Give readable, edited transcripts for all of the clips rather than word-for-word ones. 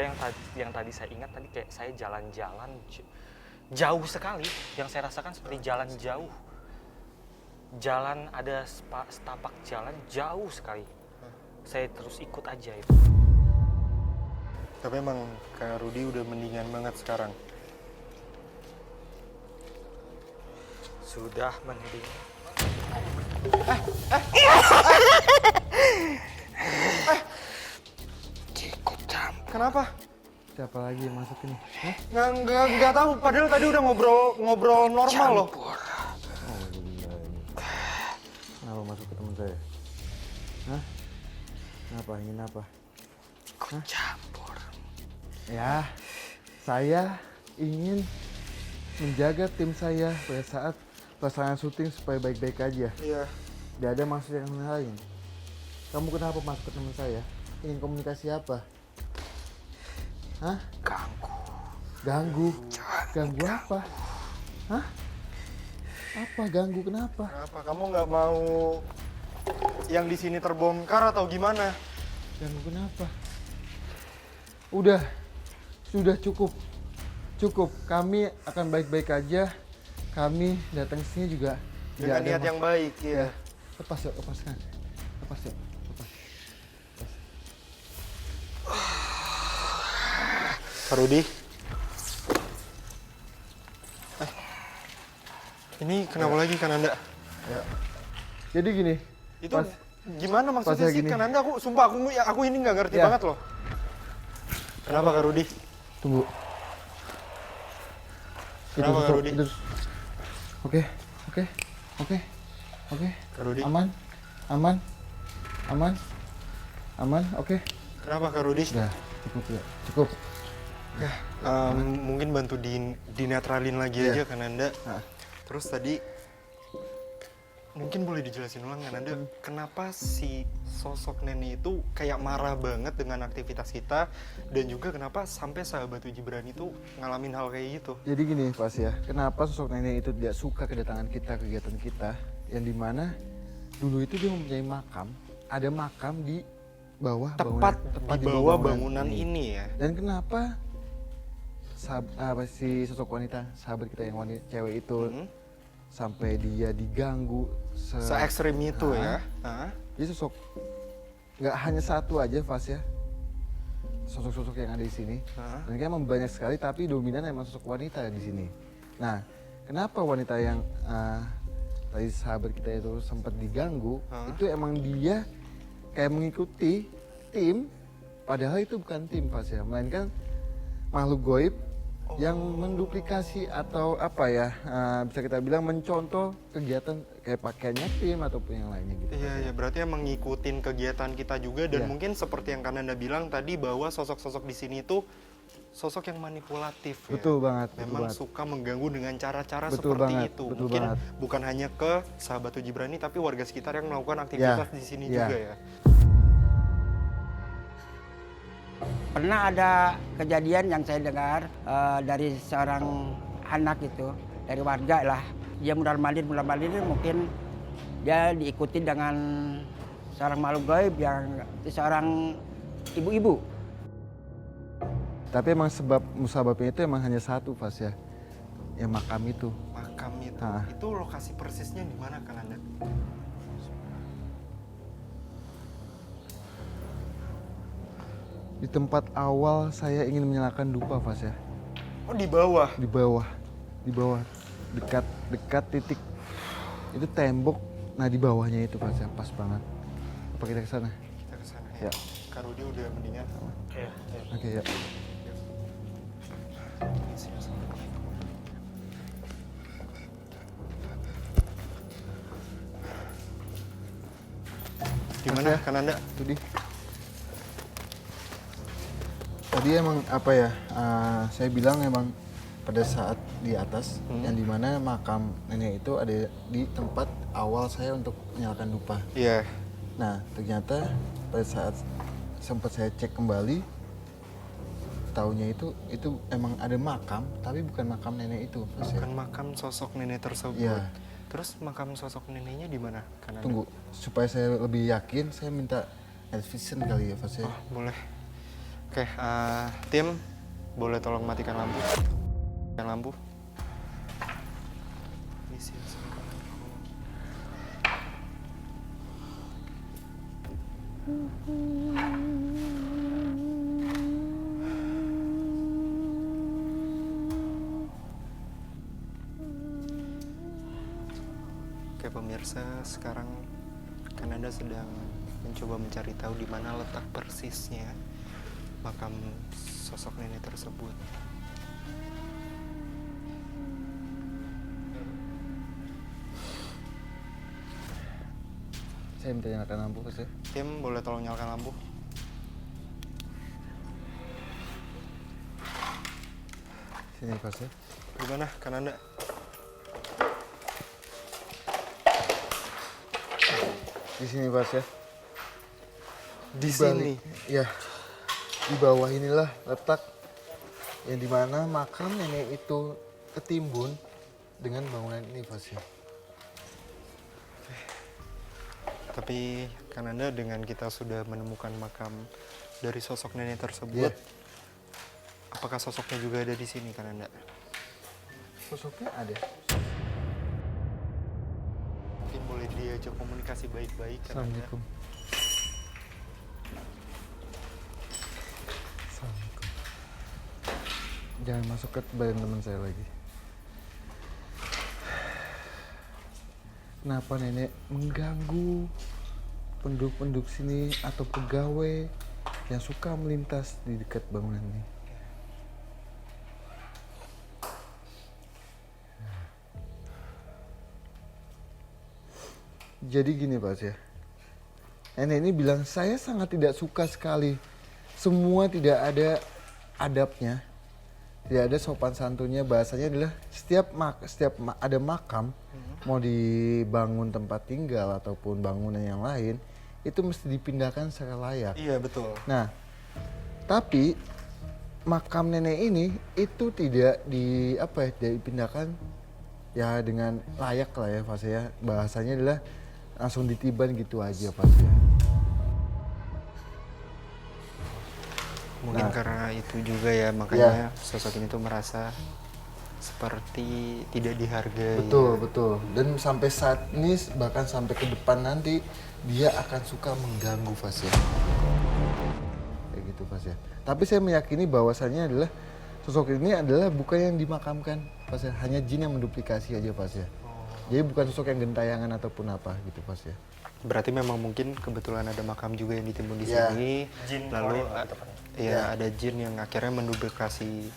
yang tadi saya ingat tadi kayak saya jalan-jalan jauh sekali. Yang saya rasakan seperti jalan jauh. Jalan ada setapak jalan jauh sekali. Saya terus ikut aja itu. Tapi emang Kak Rudi udah mendingan banget sekarang. Sudah mending. Ikut campur. Kenapa? Siapa lagi yang masuk ini? Nggak tahu. Padahal tadi udah ngobrol normal loh. Oh gila ini. Kenapa masuk ke teman saya? Hah? Kenapa? Ingin apa? Ikut campur. Ya, saya ingin menjaga tim saya pada saat pelaksanaan syuting supaya baik-baik aja. Iya. Tidak ada maksud yang lain. Kamu kenapa masuk ke teman saya? Ingin komunikasi apa? Hah? Ganggu. Ganggu apa? Hah? Apa ganggu? Kenapa? Kenapa kamu nggak mau yang di sini terbongkar atau gimana? Ganggu kenapa? Udah, sudah cukup. Cukup. Kami akan baik-baik aja. Kami datang ke sini juga Dengan niat yang baik, ya. Lepas yuk, lepaskan. Lepas yuk, lepas. Kak Rudi. Ini kenapa lagi kan Anda? Ya. Jadi gini. Itu gimana maksudnya sih gini. kan Anda? Sumpah aku ini nggak ngerti Ya. banget loh. Kenapa Kak Rudi? Tunggu. Kenapa Kak Rudi? Oke. Kak Rudi. Aman, oke. Kenapa Kak Rudi? Udah, cukup ya. Cukup. Ya, mungkin bantu dinetralin lagi Iya. aja kan Anda. Nah. Terus tadi mungkin boleh dijelasin ulang kan Anda, kenapa si sosok nenek itu kayak marah banget dengan aktivitas kita, dan juga kenapa sampai sahabat Uji Berani itu ngalamin hal kayak gitu? Jadi gini Pas ya, kenapa sosok nenek itu tidak suka kedatangan kita, kegiatan kita, yang dimana dulu itu dia mempunyai makam, ada makam di bawah Tepat di bawah bangunan ini ya. Dan kenapa si sosok wanita, sahabat kita yang wanita cewek itu sampai dia diganggu Se-ekstrim itu ya. Jadi sosok nggak hanya satu aja Fas ya, sosok-sosok yang ada di sini. Dan kayak memang banyak sekali, tapi dominan emang sosok wanita di sini. Nah, kenapa wanita yang tadi sahabat kita itu sempat diganggu, itu emang dia kayak mengikuti tim, padahal itu bukan tim Fas ya, melainkan makhluk goib yang menduplikasi atau apa ya, bisa kita bilang mencontoh kegiatan kayak pakaiannya tim ataupun yang lainnya gitu. Iya, berarti emang ngikutin kegiatan kita juga, dan Iya. mungkin seperti yang Kananda bilang tadi bahwa sosok-sosok di sini itu sosok yang manipulatif ya. Betul banget. Memang suka mengganggu dengan cara-cara Betul seperti banget, itu. betul Mungkin banget. bukan hanya ke sahabat Uji Berani, tapi warga sekitar yang melakukan aktivitas di sini juga ya. Pernah ada kejadian yang saya dengar dari seorang anak itu, dari warga lah. Dia mundar mandir mungkin dia diikuti dengan seorang makhluk gaib yang seorang ibu-ibu. Tapi emang musababnya itu emang hanya satu Fas ya, yang makam itu. Makam itu, itu lokasi persisnya di mana kan Anda? Di tempat awal saya ingin menyalakan dupa Fas ya. Oh, di bawah? Di bawah, dekat titik itu tembok. Nah di bawahnya itu Fas ya, pas banget. Apa kita ke sana? Kita ke sana Ya. ya. Kak Rudi udah mendingan. Iya. Oke ya. Gimana kan Anda? Itu tadi emang apa ya, saya bilang emang pada saat di atas yang dimana makam nenek itu ada di tempat awal saya untuk menyalakan dupa. Iya. Nah ternyata pada saat sempat saya cek kembali, taunya itu emang ada makam, tapi bukan makam nenek itu. Bukan makam sosok nenek tersebut. Iya. Terus makam sosok neneknya di mana? Kan Anda? Tunggu, supaya saya lebih yakin, saya minta night vision kali ya Fas ya. Oh, boleh. Oke, tim boleh tolong matikan lampu. Matikan lampu. Misi Oke pemirsa, sekarang Kananda sedang mencoba mencari tahu di mana letak persisnya makam sosok nenek tersebut. Saya minta nyalakan lampu Mas ya. Tim boleh tolong nyalakan lampu. Sini Mas ya. Gimana Kananda? Di sini Mas ya. Di Balik. Ya. Di bawah inilah letak yang dimana makam nenek itu ketimbun dengan bangunan ini Mas ya. Tapi Kananda, dengan kita sudah menemukan makam dari sosok nenek tersebut, apakah sosoknya juga ada di sini Kananda? Sosoknya ada. Mungkin boleh diajak komunikasi baik-baik Kananda. Assalamualaikum. Assalamualaikum. Jangan masuk ke badan teman saya lagi. Kenapa nenek mengganggu penduduk-penduduk sini atau pegawai yang suka melintas di dekat bangunan ini? Jadi gini Pak ya, nenek ini bilang saya sangat tidak suka sekali. Semua tidak ada adabnya, tidak ada sopan santunnya. Bahasanya adalah setiap ada makam, mau dibangun tempat tinggal ataupun bangunan yang lain, itu mesti dipindahkan secara layak. Iya betul. Nah, tapi makam nenek ini itu tidak dipindahkan ya dengan layak lah ya Pak ya. Bahasanya adalah langsung ditiban gitu aja Pak ya. Mungkin karena itu juga ya, makanya sosok ini tuh merasa seperti tidak dihargai. Betul, betul. Dan sampai saat ini bahkan sampai ke depan nanti dia akan suka mengganggu Fas ya. Kayak gitu Fas ya. Tapi saya meyakini bahwasannya adalah sosok ini adalah bukan yang dimakamkan Fas ya. Hanya jin yang menduplikasi aja Fas ya. Jadi bukan sosok yang gentayangan ataupun apa gitu Fas ya. Berarti memang mungkin kebetulan ada makam juga yang ditimbun di Ya. sini. Jin Lalu Korea, tepatnya. ada jin yang akhirnya menduplikasi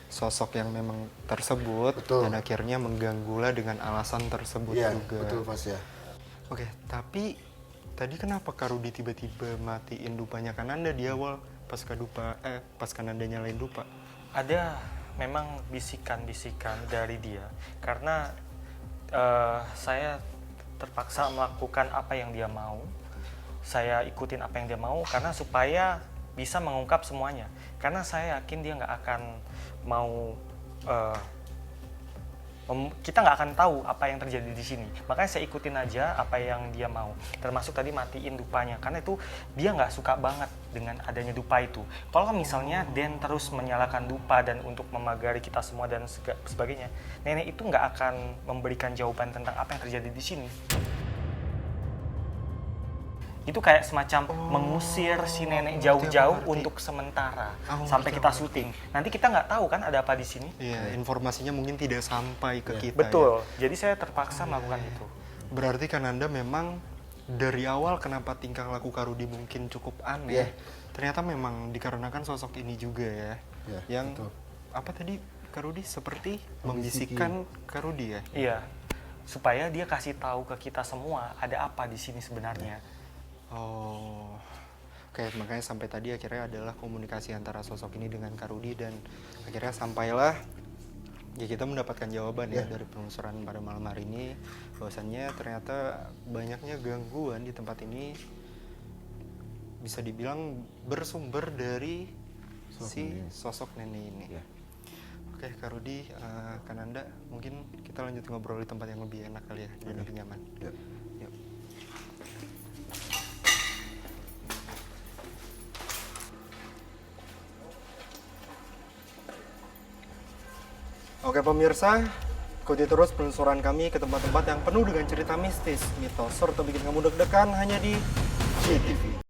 sosok yang memang tersebut. Betul. Dan akhirnya mengganggulah dengan alasan tersebut Iya, juga. betul Fas ya. Oke, tapi tadi kenapa Karudi tiba-tiba matiin dupanya Kananda di awal pas Kananda nyalain dupa? Ada memang bisikan-bisikan dari dia karena saya terpaksa melakukan apa yang dia mau. Saya ikutin apa yang dia mau karena supaya bisa mengungkap semuanya. Karena saya yakin dia nggak akan mau kita nggak akan tahu apa yang terjadi di sini. Makanya saya ikutin aja apa yang dia mau. Termasuk tadi matiin dupanya karena itu dia nggak suka banget dengan adanya dupa itu. Kalau misalnya Den terus menyalakan dupa dan untuk memagari kita semua dan sebagainya, nenek itu nggak akan memberikan jawaban tentang apa yang terjadi di sini. Itu kayak semacam mengusir si nenek jauh-jauh untuk sementara sampai kita syuting. Nanti kita nggak tahu kan ada apa di sini. Iya, informasinya mungkin tidak sampai ke kita. Betul. Jadi saya terpaksa melakukan itu. Berarti Kananda memang dari awal kenapa tingkah laku Karudi mungkin cukup aneh. Ternyata memang dikarenakan sosok ini juga ya. Yang betul. apa tadi Karudi seperti membisikkan Karudi ya. Iya. Supaya dia kasih tahu ke kita semua ada apa di sini sebenarnya. Oh, oke, makanya sampai tadi akhirnya adalah komunikasi antara sosok ini dengan Karudi dan akhirnya sampailah ya kita mendapatkan jawaban ya dari penelusuran pada malam hari ini bahwasannya ternyata banyaknya gangguan di tempat ini bisa dibilang bersumber dari sosok nenek ini. Oke, Karudi, Kananda, mungkin kita lanjut ngobrol di tempat yang lebih enak kali ya dan lebih nyaman. Yuk. Oke pemirsa, ikuti terus penelusuran kami ke tempat-tempat yang penuh dengan cerita mistis, mitos, serta bikin kamu deg-degan hanya di JTV.